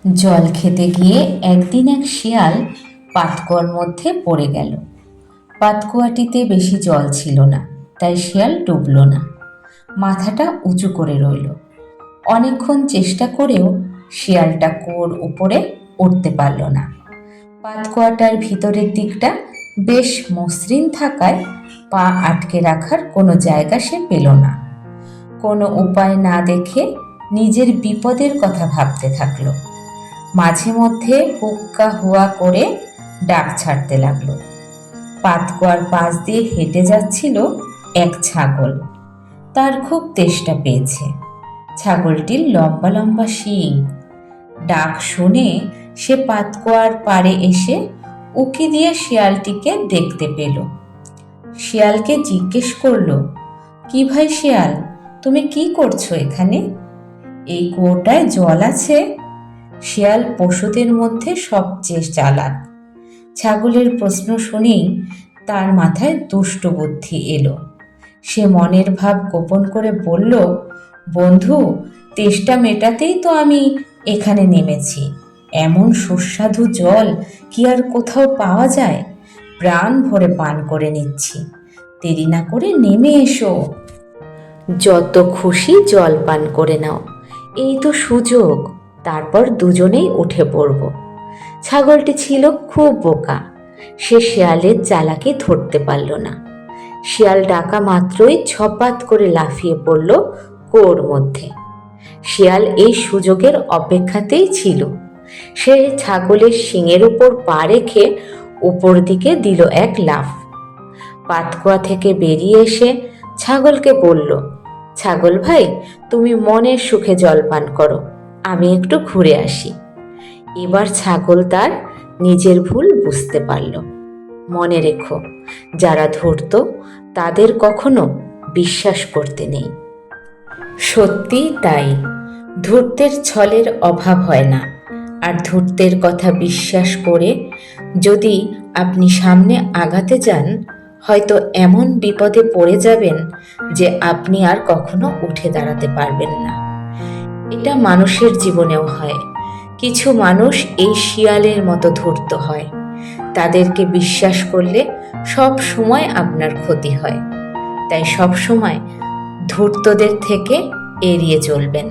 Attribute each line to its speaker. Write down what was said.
Speaker 1: জল খেতে গিয়ে একদিন এক শিয়াল পাতকুয়ার মধ্যে পড়ে গেল। পাতকুয়াটিতে বেশি জল ছিল না, তাই শিয়াল ডুবল না, মাথাটা উঁচু করে রইল। অনেকক্ষণ চেষ্টা করেও শিয়ালটা কুয়োর উপরে উঠতে পারল না। পাতকুয়াটার ভিতরের দিকটা বেশ মসৃণ থাকায় পা আটকে রাখার কোনো জায়গা সে পেল না। কোনো উপায় না দেখে নিজের বিপদের কথা ভাবতে থাকলো। মাঝে মধ্যে হুক্কা হুয়া করে ডাক ছাড়তে লাগলো। পাতকুয়ার পাশ দিয়ে হেঁটে যাচ্ছিল এক ছাগল। তার খুব তেষ্টা পেয়েছে। ছাগলটির লম্বা লম্বা শিং। ডাক শুনে সে পাতকুয়ার পাড়ে এসে উকি দিয়ে শিয়ালটিকে দেখতে পেল। শিয়ালকে জিজ্ঞেস করলো, কি ভাই শিয়াল, তুমি কি করছো এখানে? এই কুয়োটায় জল আছে? শিয়াল পশুদের মধ্যে সবচেয়ে চালাক। ছাগলের প্রশ্ন শুনেই তার মাথায় দুষ্ট বুদ্ধি এলো। সে মনের ভাব গোপন করে বলল, বন্ধু, তেষ্টা মেটাতেই তো আমি এখানে নেমেছি। এমন সুস্বাদু জল কি আর কোথাও পাওয়া যায়? প্রাণ ভরে পান করে নিচ্ছি, দেরি না করে নেমে এসো। যত খুশি জল পান করে নাও, এই তো সুযোগ, তারপর দুজনেই উঠে পড়ব। ছাগলটি ছিল খুব বোকা। সে শিয়ালের চালাকি ধরতে পারল না। শিয়াল ডাকা মাত্রই ছপাত করে লাফিয়ে পড়ল কুয়োর মধ্যে। শিয়াল এই সুযোগের অপেক্ষাতেই ছিল। সে ছাগলের শিঙের উপর পা রেখে উপর দিকে দিল এক লাফ। পাতকুয়া থেকে বেরিয়ে এসে ছাগলকে বলল, ছাগল ভাই, তুমি মনের সুখে জল পান করো, আমি একটু ঘুরে আসি। এবার ছাগল তার নিজের ভুল বুঝতে পারল। মনে রেখো, যারা ধূর্ত তাদের কখনো বিশ্বাস করতে নেই। সত্যিই তাই, ধূর্তের ছলের অভাব হয় না। আর ধূর্তের কথা বিশ্বাস করে যদি আপনি সামনে আগাতে যান, হয়তো এমন বিপদে পড়ে যাবেন যে আপনি আর কখনো উঠে দাঁড়াতে পারবেন না। এটা মানুষের জীবনেও হয়। কিছু মানুষ এই শিয়ালের মতো ধূর্ত হয়। তাদেরকে বিশ্বাস করলে সব সময় আপনার ক্ষতি হয়। তাই সব সময় ধূর্তদের থেকে এড়িয়ে চলবেন।